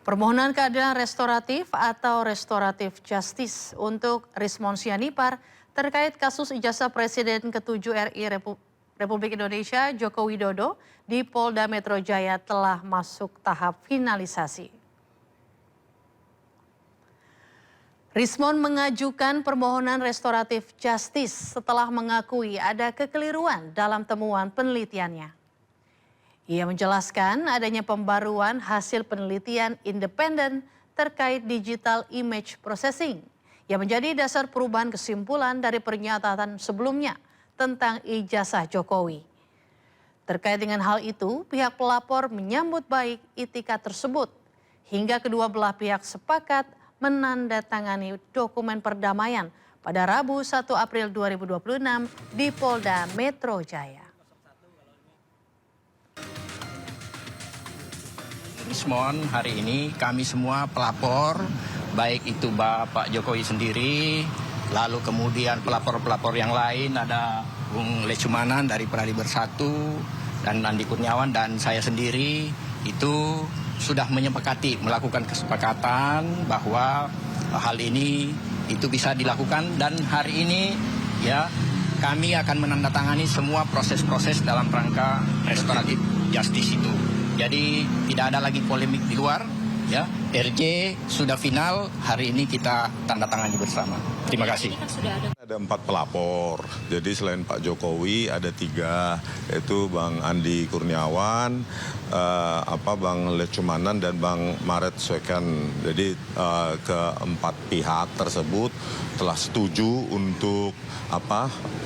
Permohonan keadilan restoratif atau restoratif justice untuk Rismon Sianipar terkait kasus ijazah Presiden ke-7 RI Republik Indonesia Joko Widodo di Polda Metro Jaya telah masuk tahap finalisasi. Rismon mengajukan permohonan restoratif justice setelah mengakui ada kekeliruan dalam temuan penelitiannya. Ia menjelaskan adanya pembaruan hasil penelitian independen terkait digital image processing yang menjadi dasar perubahan kesimpulan dari pernyataan sebelumnya tentang ijazah Jokowi. Terkait dengan hal itu, pihak pelapor menyambut baik itikat tersebut hingga kedua belah pihak sepakat menandatangani dokumen perdamaian pada Rabu 1 April 2026 di Polda Metro Jaya. Rismon, hari ini kami semua pelapor, baik itu Bapak Jokowi sendiri, lalu kemudian pelapor-pelapor yang lain ada Bung Lecumanan dari Peradi Bersatu, dan Andi Kurniawan dan saya sendiri itu sudah menyepakati melakukan kesepakatan bahwa hal ini itu bisa dilakukan, dan hari ini ya kami akan menandatangani semua proses-proses dalam rangka restoratif justice itu. Jadi tidak ada lagi polemik di luar, ya. RJ sudah final, hari ini kita tanda tangani bersama. Terima kasih. Ada 4 pelapor, jadi selain Pak Jokowi ada 3, yaitu Bang Andi Kurniawan, Bang Lecumanan dan Bang Maret Swekan. Jadi keempat pihak tersebut telah setuju untuk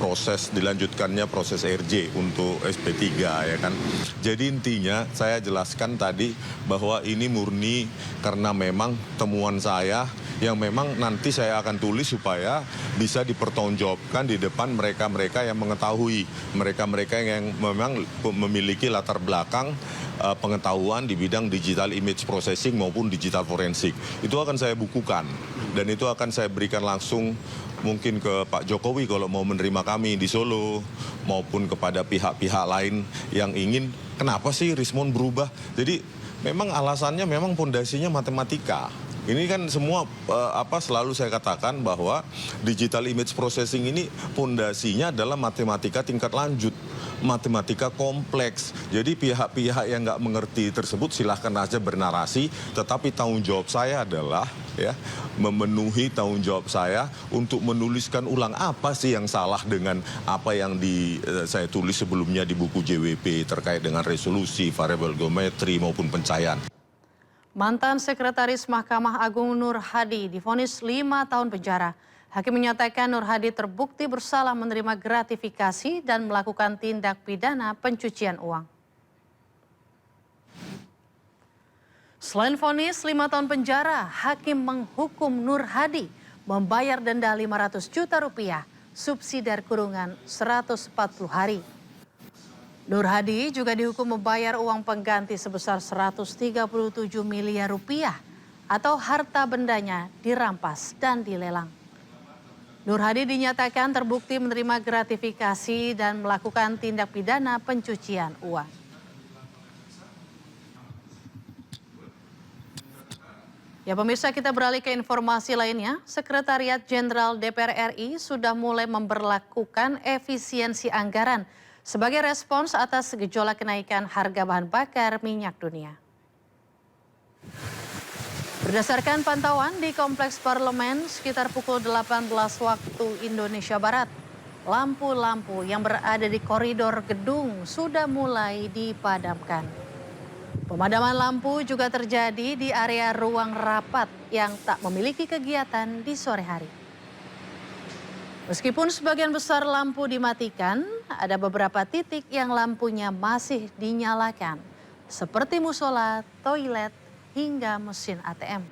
proses dilanjutkannya proses RJ untuk SP3 ya kan. Jadi intinya saya jelaskan tadi bahwa ini murni karena memang temuan saya yang memang nanti saya akan tulis supaya bisa dipertanggungjawabkan di depan mereka-mereka yang mengetahui, mereka-mereka yang memang memiliki latar belakang pengetahuan di bidang digital image processing maupun digital forensik. Itu akan saya bukukan dan itu akan saya berikan langsung mungkin ke Pak Jokowi kalau mau menerima kami di Solo, maupun kepada pihak-pihak lain yang ingin kenapa sih Rismon berubah. Jadi memang alasannya memang pondasinya matematika. Ini kan semua selalu saya katakan bahwa digital image processing ini pondasinya adalah matematika tingkat lanjut, matematika kompleks. Jadi pihak-pihak yang nggak mengerti tersebut silahkan aja bernarasi, tetapi tanggung jawab saya adalah ya memenuhi tanggung jawab saya untuk menuliskan ulang apa sih yang salah dengan apa yang saya tulis sebelumnya di buku JWP terkait dengan resolusi, variabel geometri maupun pencahayaan. Mantan Sekretaris Mahkamah Agung Nur Hadi divonis 5 tahun penjara. Hakim menyatakan Nur Hadi terbukti bersalah menerima gratifikasi dan melakukan tindak pidana pencucian uang. Selain vonis 5 tahun penjara, hakim menghukum Nur Hadi membayar denda 500 juta rupiah, subsidi kurungan 140 hari. Nur Hadi juga dihukum membayar uang pengganti sebesar 137 miliar rupiah atau harta bendanya dirampas dan dilelang. Nur Hadi dinyatakan terbukti menerima gratifikasi dan melakukan tindak pidana pencucian uang. Ya pemirsa, kita beralih ke informasi lainnya. Sekretariat Jenderal DPR RI sudah mulai memberlakukan efisiensi anggaran sebagai respons atas gejolak kenaikan harga bahan bakar minyak dunia. Berdasarkan pantauan di Kompleks Parlemen sekitar pukul 18 waktu Indonesia Barat, lampu-lampu yang berada di koridor gedung sudah mulai dipadamkan. Pemadaman lampu juga terjadi di area ruang rapat yang tak memiliki kegiatan di sore hari. Meskipun sebagian besar lampu dimatikan, ada beberapa titik yang lampunya masih dinyalakan, seperti musola, toilet, hingga mesin ATM.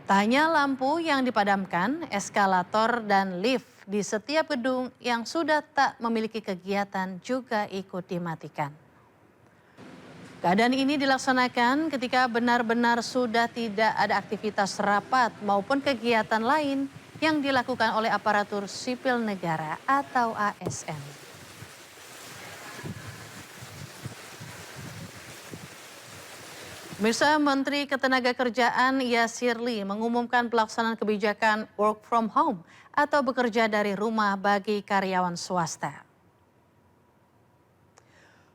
Tak hanya lampu yang dipadamkan, eskalator dan lift di setiap gedung yang sudah tak memiliki kegiatan juga ikut dimatikan. Keadaan ini dilaksanakan ketika benar-benar sudah tidak ada aktivitas rapat maupun kegiatan lain yang dilakukan oleh aparatur sipil negara atau ASN. Pemirsa, Menteri Ketenagakerjaan Yasirli mengumumkan pelaksanaan kebijakan work from home atau bekerja dari rumah bagi karyawan swasta.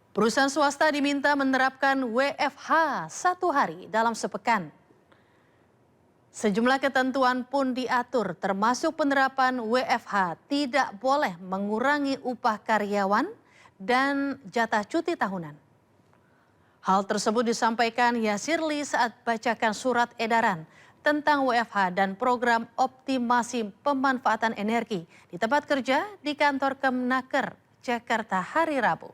Perusahaan swasta diminta menerapkan WFH 1 hari dalam sepekan. Sejumlah ketentuan pun diatur, termasuk penerapan WFH tidak boleh mengurangi upah karyawan dan jatah cuti tahunan. Hal tersebut disampaikan Yasirli saat bacakan surat edaran tentang WFH dan program optimasi pemanfaatan energi di tempat kerja di kantor Kemnaker, Jakarta hari Rabu.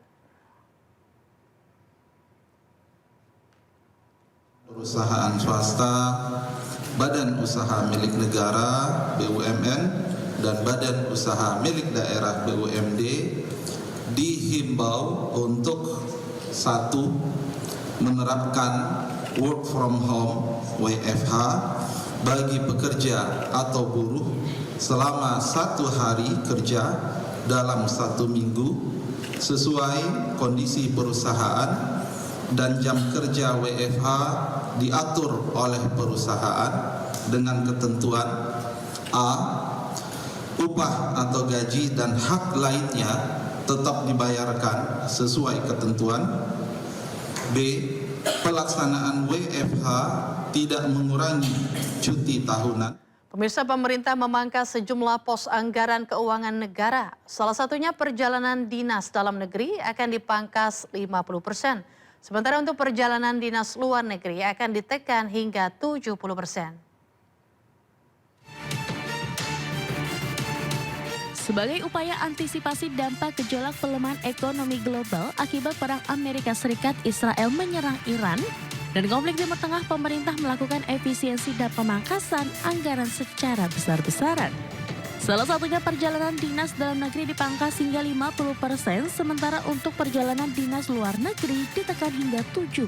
Perusahaan swasta, badan usaha milik negara BUMN, dan badan usaha milik daerah BUMD dihimbau untuk satu, menerapkan work from home WFH bagi pekerja atau buruh selama 1 hari kerja dalam 1 minggu sesuai kondisi perusahaan, dan jam kerja WFH diatur oleh perusahaan dengan ketentuan A. Upah atau gaji dan hak lainnya tetap dibayarkan sesuai ketentuan. B. Pelaksanaan WFH tidak mengurangi cuti tahunan. Pemirsa, pemerintah memangkas sejumlah pos anggaran keuangan negara. Salah satunya perjalanan dinas dalam negeri akan dipangkas 50%. Sementara untuk perjalanan dinas luar negeri akan ditekan hingga 70%. Sebagai upaya antisipasi dampak gejolak pelemahan ekonomi global akibat perang Amerika Serikat Israel menyerang Iran dan konflik Timur Tengah, pemerintah melakukan efisiensi dan pemangkasan anggaran secara besar-besaran. Salah satunya perjalanan dinas dalam negeri dipangkas hingga 50%, sementara untuk perjalanan dinas luar negeri ditekan hingga 70%.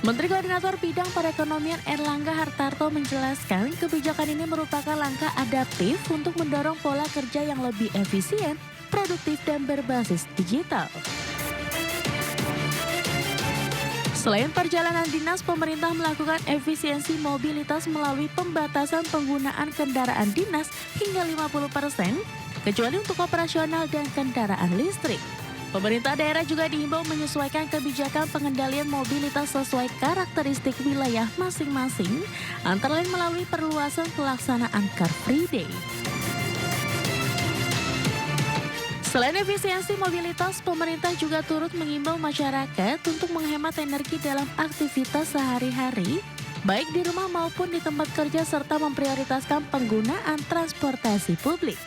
Menteri Koordinator Bidang Perekonomian Erlangga Hartarto menjelaskan kebijakan ini merupakan langkah adaptif untuk mendorong pola kerja yang lebih efisien, produktif, dan berbasis digital. Selain perjalanan dinas, pemerintah melakukan efisiensi mobilitas melalui pembatasan penggunaan kendaraan dinas hingga 50%, kecuali untuk operasional dan kendaraan listrik. Pemerintah daerah juga diimbau menyesuaikan kebijakan pengendalian mobilitas sesuai karakteristik wilayah masing-masing, antara lain melalui perluasan pelaksanaan Car Free Day. Selain efisiensi mobilitas, pemerintah juga turut mengimbau masyarakat untuk menghemat energi dalam aktivitas sehari-hari, baik di rumah maupun di tempat kerja, serta memprioritaskan penggunaan transportasi publik.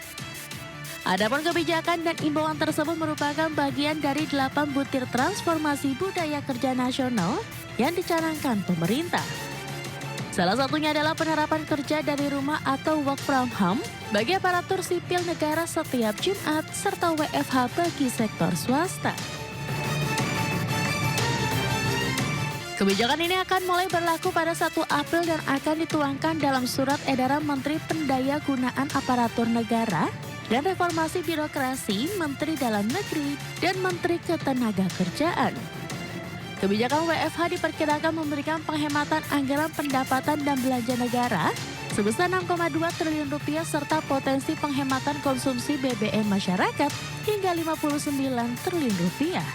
Adapun kebijakan dan imbauan tersebut merupakan bagian dari 8 butir transformasi budaya kerja nasional yang dicanangkan pemerintah. Salah satunya adalah penerapan kerja dari rumah atau work from home bagi aparatur sipil negara setiap Jumat, serta WFH bagi sektor swasta. Kebijakan ini akan mulai berlaku pada 1 April dan akan dituangkan dalam surat edaran Menteri Pendayagunaan Aparatur Negara dan Reformasi Birokrasi, Menteri Dalam Negeri, dan Menteri Ketenagakerjaan. Kebijakan WFH diperkirakan memberikan penghematan anggaran pendapatan dan belanja negara sebesar 6,2 triliun rupiah serta potensi penghematan konsumsi BBM masyarakat hingga 59 triliun rupiah.